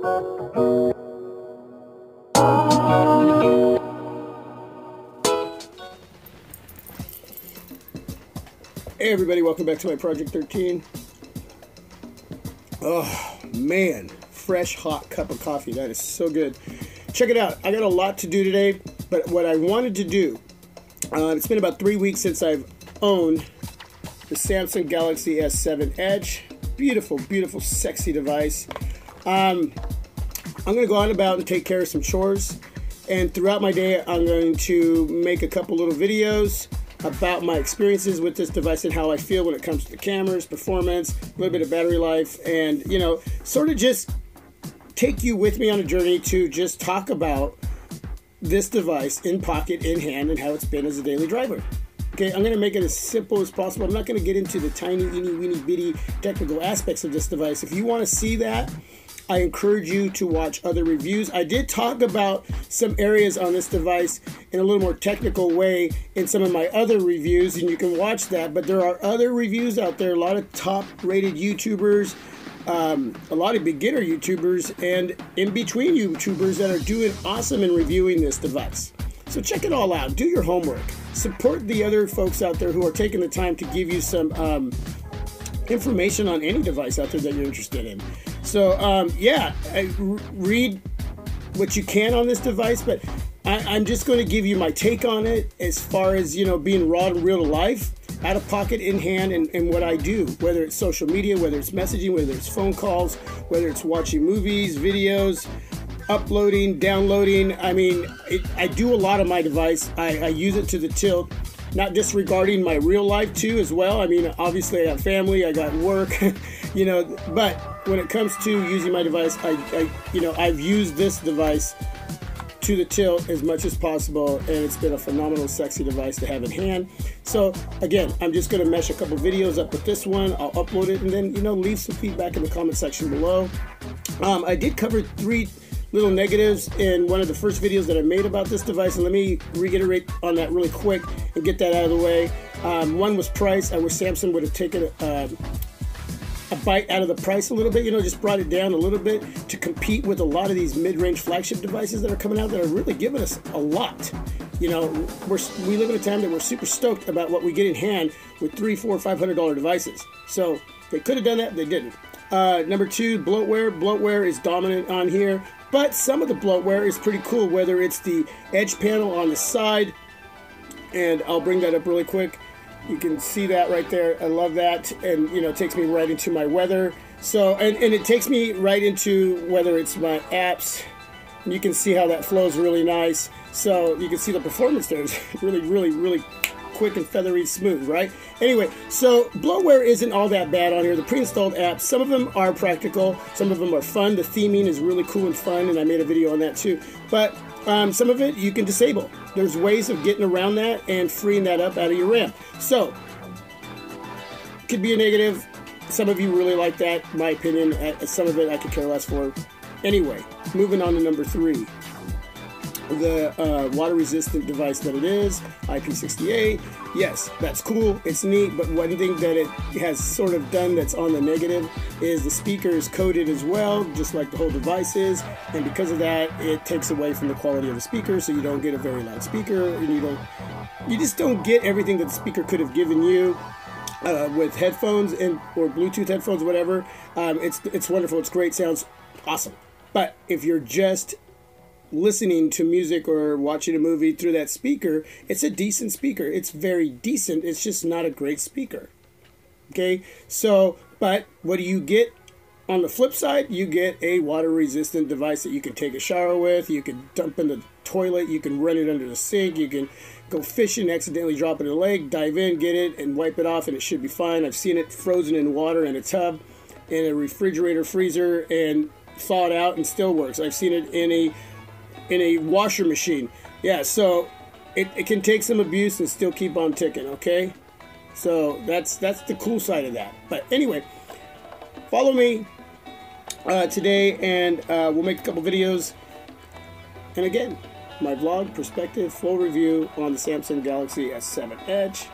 Hey everybody, welcome back to my Project 13. Oh man, fresh hot cup of coffee. That is so good. Check it out. I got a lot to do today, but what I wanted to do, it's been about 3 weeks since I've owned the Samsung Galaxy S7Edge. Beautiful, beautiful, sexy device. I'm going to go on about and take care of some chores, and throughout my day I'm going to make a couple little videos about my experiences with this device and how I feel when it comes to the cameras, performance, a little bit of battery life, and sort of just take you with me on a journey to just talk about this device in pocket, in hand, and how it's been as a daily driver. Okay, I'm going to make it as simple as possible. I'm not going to get into the tiny, weeny, bitty technical aspects of this device. If you want to see that, I encourage you to watch other reviews. I did talk about some areas on this device in a little more technical way in some of my other reviews, and you can watch that. But there are other reviews out there, a lot of top-rated YouTubers, a lot of beginner YouTubers, and in-between YouTubers that are doing awesome in reviewing this device. So check it all out. Do your homework. Support the other folks out there who are taking the time to give you some information on any device out there that you're interested in. So read what you can on this device, but I'm just going to give you my take on it as far as being raw and real to life, out of pocket, in hand, and what I do, whether it's social media, whether it's messaging, whether it's phone calls, whether it's watching movies, videos, uploading, downloading. I mean, I do a lot of my device. I use it to the tilt, not disregarding my real life too as well. I mean, obviously I got family, I got work, but when it comes to using my device, I've used this device to the tilt as much as possible, and it's been a phenomenal, sexy device to have in hand. So again, I'm just going to mesh a couple videos up with this one. I'll upload it and then leave some feedback in the comment section below. I did cover 3 little negatives in one of the first videos that I made about this device, and let me reiterate on that really quick and get that out of the way. One was price. I wish Samsung would have taken a bite out of the price a little bit, just brought it down a little bit to compete with a lot of these mid-range flagship devices that are coming out that are really giving us a lot. We live in a time that we're super stoked about what we get in hand with $300, $400, $500 devices. So they could have done that, they didn't. Number 2, bloatware. Bloatware is dominant on here, but some of the bloatware is pretty cool, whether it's the edge panel on the side, and I'll bring that up really quick. You can see that right there. I love that, and it takes me right into my weather. So, and it takes me right into whether it's my apps. And you can see how that flows really nice. So you can see the performance there is really, really, really quick and feathery smooth, right? Anyway, so bloatware isn't all that bad on here. The pre-installed apps, some of them are practical, some of them are fun. The theming is really cool and fun, and I made a video on that too. But some of it you can disable. There's ways of getting around that and freeing that up out of your RAM. So, could be a negative. Some of you really like that, in my opinion. Some of it I could care less for. Anyway, moving on to number 3. The water-resistant device that it is, IP68. Yes, that's cool. It's neat, but one thing that it has sort of done that's on the negative is the speaker is coated as well, just like the whole device is, and because of that, it takes away from the quality of the speaker, so you don't get a very loud speaker, and you just don't get everything that the speaker could have given you with headphones or Bluetooth headphones, whatever. It's wonderful. It's great. Sounds awesome. But if you're just listening to music or watching a movie through that speaker, it's a decent speaker. It's very decent. It's just not a great speaker. Okay, so, but what do you get on the flip side? You get a water-resistant device that you can take a shower with, you can dump in the toilet, you can run it under the sink, you can go fishing, accidentally drop it in the lake, dive in, get it, and wipe it off, and it should be fine. I've seen it frozen in water in a tub, in a refrigerator, freezer, and thawed out and still works. I've seen it in a washer machine. Yeah, so it can take some abuse and still keep on ticking, okay? So that's the cool side of that. But anyway, follow me today, and we'll make a couple videos. And again, my vlog, perspective, full review on the Samsung Galaxy S7Edge.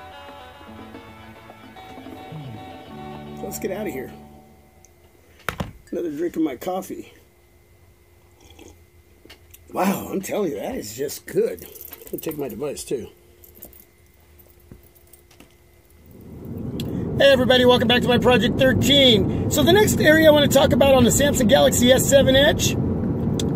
So let's get out of here. Another drink of my coffee. Wow, I'm telling you, that is just good. I'll take my device too. Hey everybody, welcome back to my Project 13. So the next area I want to talk about on the Samsung Galaxy S7 Edge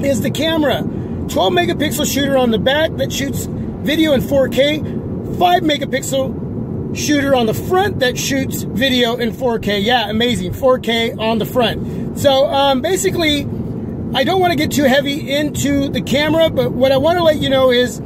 is the camera. 12 megapixel shooter on the back that shoots video in 4K. 5 megapixel shooter on the front that shoots video in 4K. Yeah, amazing. 4K on the front. So basically, I don't want to get too heavy into the camera, but what I want to let you know is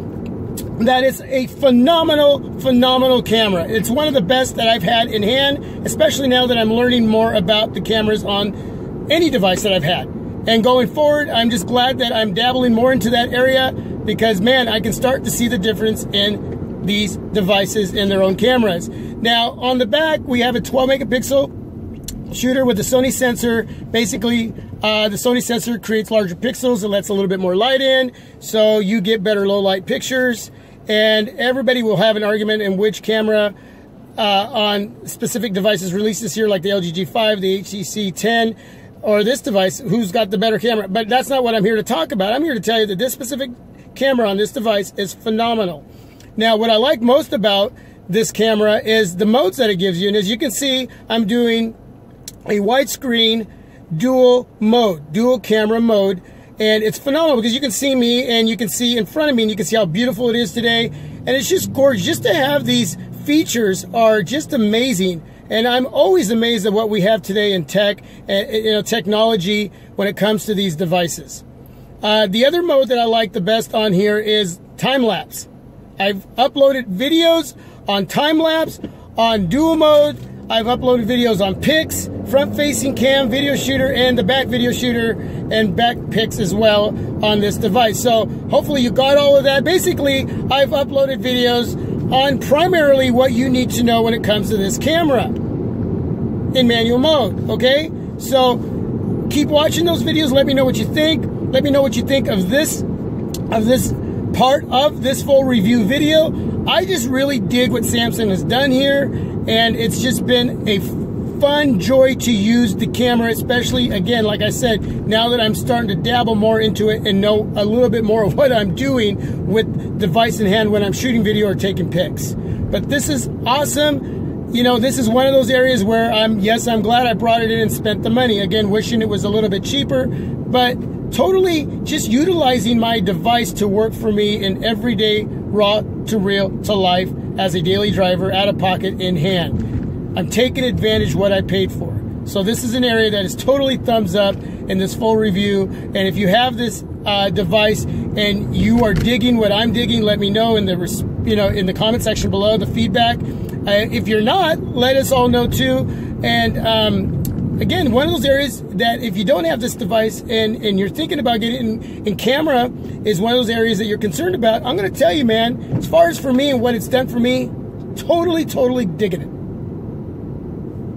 that it's a phenomenal camera. It's one of the best that I've had in hand, especially now that I'm learning more about the cameras on any device that I've had. And going forward, I'm just glad that I'm dabbling more into that area because, man, I can start to see the difference in these devices in their own cameras. Now, on the back, we have a 12 megapixel shooter with the Sony sensor. Basically, the Sony sensor creates larger pixels. It lets a little bit more light in, so you get better low light pictures. And everybody will have an argument in which camera on specific devices released this year, like the LG G5, the HTC 10, or this device, who's got the better camera. But that's not what I'm here to talk about. I'm here to tell you that this specific camera on this device is phenomenal. Now, what I like most about this camera is the modes that it gives you. And as you can see, I'm doing a widescreen dual camera mode. And it's phenomenal because you can see me and you can see in front of me and you can see how beautiful it is today. And it's just gorgeous. Just to have these features are just amazing. And I'm always amazed at what we have today in tech and technology when it comes to these devices. The other mode that I like the best on here is time-lapse. I've uploaded videos on time-lapse, on dual mode. I've uploaded videos on pics, front-facing cam, video shooter, and the back video shooter and back pics as well on this device. So hopefully you got all of that. Basically, I've uploaded videos on primarily what you need to know when it comes to this camera in manual mode, okay? So keep watching those videos. Let me know what you think. Let me know what you think of this part of this full review video. I just really dig what Samsung has done here, and it's just been a fun joy to use the camera, especially, again, like I said, now that I'm starting to dabble more into it and know a little bit more of what I'm doing with device in hand when I'm shooting video or taking pics. But this is awesome. You know, this is one of those areas where I'm glad I brought it in and spent the money. Again, wishing it was a little bit cheaper, but totally just utilizing my device to work for me in everyday, raw to real to life as a daily driver, out of pocket, in hand. I'm taking advantage of what I paid for. So this is an area that is totally thumbs up in this full review. And if you have this device and you are digging what I'm digging, let me know in the comment section below, the feedback. If you're not, let us all know too. And again, one of those areas that if you don't have this device and you're thinking about getting in camera is one of those areas that you're concerned about. I'm going to tell you, man, as far as for me and what it's done for me, totally digging it.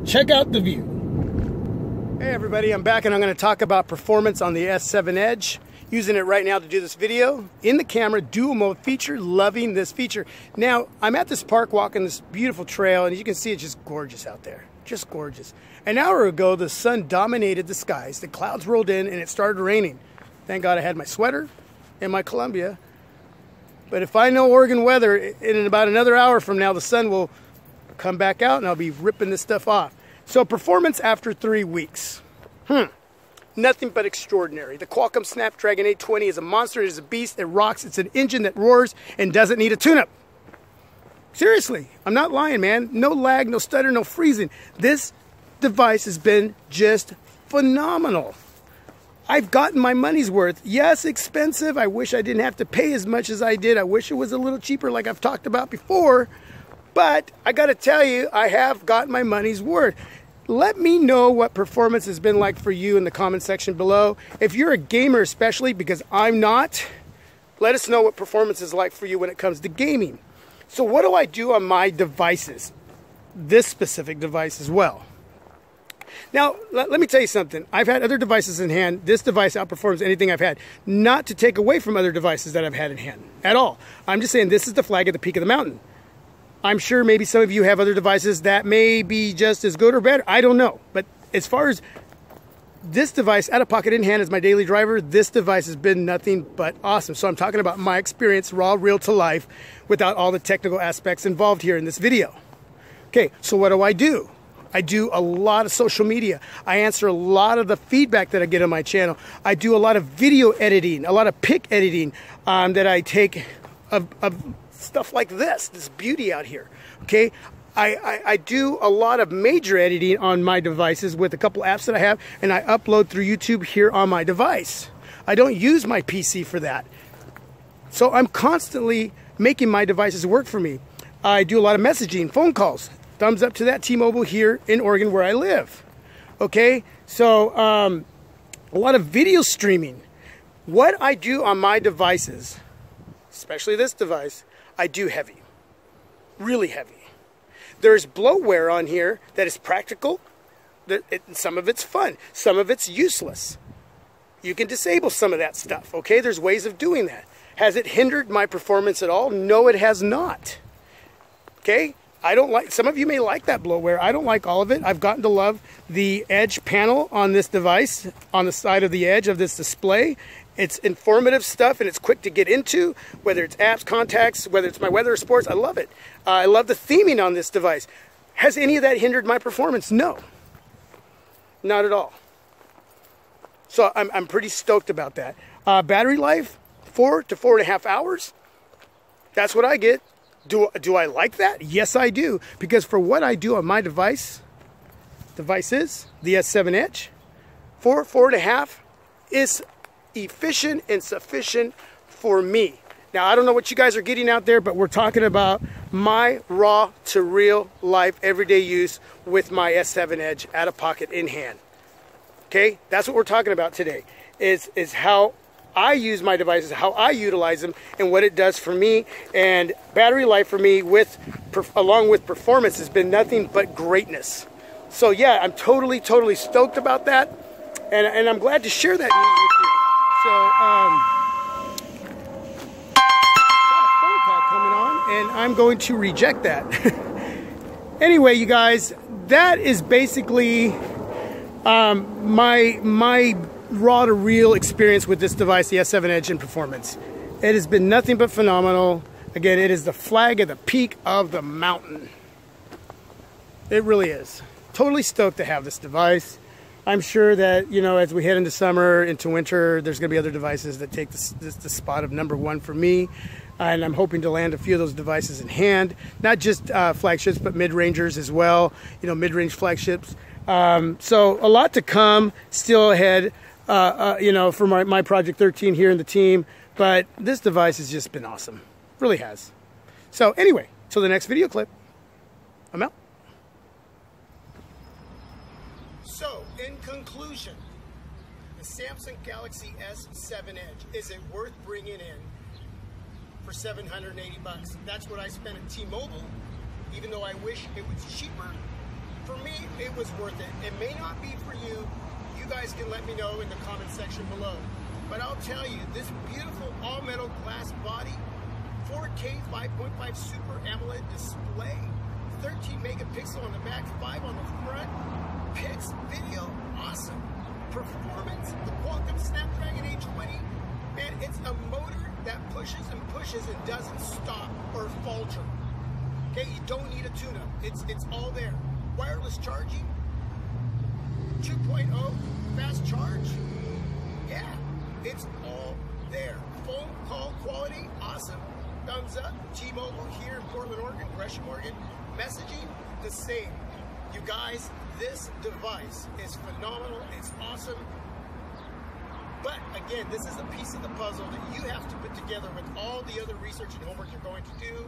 Check out the view. Hey everybody, I'm back and I'm going to talk about performance on the S7 Edge. Using it right now to do this video. In the camera, dual mode feature, loving this feature. Now, I'm at this park walking this beautiful trail, and as you can see, it's just gorgeous out there. Just gorgeous. An hour ago, the sun dominated the skies. The clouds rolled in and it started raining. Thank God I had my sweater and my Columbia. But if I know Oregon weather, in about another hour from now, the sun will come back out and I'll be ripping this stuff off. So performance after 3 weeks. Nothing but extraordinary. The Qualcomm Snapdragon 820 is a monster. It is a beast. It rocks. It's an engine that roars and doesn't need a tune-up. Seriously, I'm not lying, man. No lag, no stutter, no freezing. This device has been just phenomenal. I've gotten my money's worth. Yes, expensive. I wish I didn't have to pay as much as I did. I wish it was a little cheaper like I've talked about before. But I got to tell you, I have gotten my money's worth. Let me know what performance has been like for you in the comment section below. If you're a gamer especially, because I'm not, let us know what performance is like for you when it comes to gaming. So what do I do on my devices? This specific device as well. Now, let me tell you something. I've had other devices in hand. This device outperforms anything I've had. Not to take away from other devices that I've had in hand at all. I'm just saying this is the flag at the peak of the mountain. I'm sure maybe some of you have other devices that may be just as good or better. I don't know. But as far as this device, out of pocket in hand, as my daily driver, this device has been nothing but awesome. So I'm talking about my experience, raw, real to life, without all the technical aspects involved here in this video. Okay, so what do? I do a lot of social media. I answer a lot of the feedback that I get on my channel. I do a lot of video editing, a lot of pic editing that I take of stuff like this beauty out here, okay? I do a lot of major editing on my devices with a couple apps that I have, and I upload through YouTube here on my device. I don't use my PC for that. So I'm constantly making my devices work for me. I do a lot of messaging, phone calls. Thumbs up to that, T-Mobile here in Oregon where I live. Okay, so a lot of video streaming. What I do on my devices, especially this device, I do heavy, really heavy. There's bloatware on here that is practical. Some of it's fun, some of it's useless. You can disable some of that stuff, okay? There's ways of doing that. Has it hindered my performance at all? No, it has not. Okay? I don't like, some of you may like that bloatware. I don't like all of it. I've gotten to love the edge panel on this device, on the side of the edge of this display. It's informative stuff and it's quick to get into, whether it's apps, contacts, whether it's my weather or sports. I love it. I love the theming on this device. Has any of that hindered my performance? No, not at all. So I'm pretty stoked about that. Battery life, 4 to 4.5 hours. That's what I get. Do I like that? Yes, I do. Because for what I do on my devices, the S7Edge, 4.5 is efficient and sufficient for me. Now, I don't know what you guys are getting out there, but we're talking about my raw to real life everyday use with my S7Edge out of pocket in hand. Okay, that's what we're talking about today, is how I use my devices, how I utilize them, and what it does for me. And battery life for me, along with performance, has been nothing but greatness. So yeah, I'm totally stoked about that, and I'm glad to share that news with you. So got a phone call coming on, and I'm going to reject that. Anyway, you guys, that is basically my raw to real experience with this device, the S7Edge, in performance. It has been nothing but phenomenal. Again, it is the flag at the peak of the mountain. It really is. Totally stoked to have this device. I'm sure that, you know, as we head into summer, into winter, there's going to be other devices that take the spot of #1 for me. And I'm hoping to land a few of those devices in hand. Not just flagships, but mid-rangers as well. You know, mid-range flagships. So a lot to come still ahead, you know, for my Project 13 here in the team. But this device has just been awesome. Really has. So anyway, till the next video clip. I'm out. So, in conclusion, the Samsung Galaxy S7Edge, is it worth bringing in for $780 bucks? That's what I spent at T-Mobile, even though I wish it was cheaper. For me, it was worth it. It may not be for you. You guys can let me know in the comment section below. But I'll tell you, this beautiful all-metal glass body, 4K 5.5 Super AMOLED display, 13 megapixel on the back, 5 on the front, pics, video, awesome. Performance, the Qualcomm Snapdragon 820, man, it's a motor that pushes and pushes and doesn't stop or falter. Okay, you don't need a tune-up. It's all there. Wireless charging, 2.0, fast charge, yeah, it's all there. Phone call quality, awesome. Thumbs up. T-Mobile here in Portland, Oregon, Gresham, Oregon. Messaging, the same. You guys, this device is phenomenal. It's awesome. But again, this is a piece of the puzzle that you have to put together with all the other research and homework you're going to do.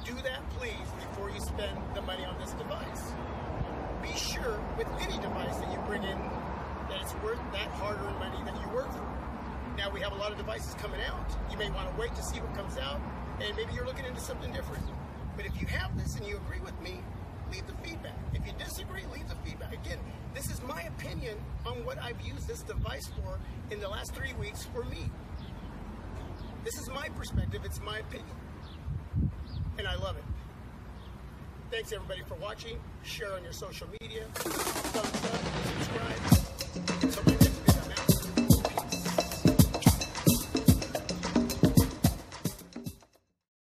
Do that, please, before you spend the money on this device. Be sure with any device that you bring in that it's worth that hard-earned money that you work for. Now, we have a lot of devices coming out. You may want to wait to see what comes out, and maybe you're looking into something different. But if you have this and you agree with me, leave the feedback. If you disagree, leave the feedback. Again, this is my opinion on what I've used this device for in the last 3 weeks for me. This is my perspective. It's my opinion. And I love it. Thanks, everybody, for watching. Share on your social media. Thumbs up. Subscribe. Something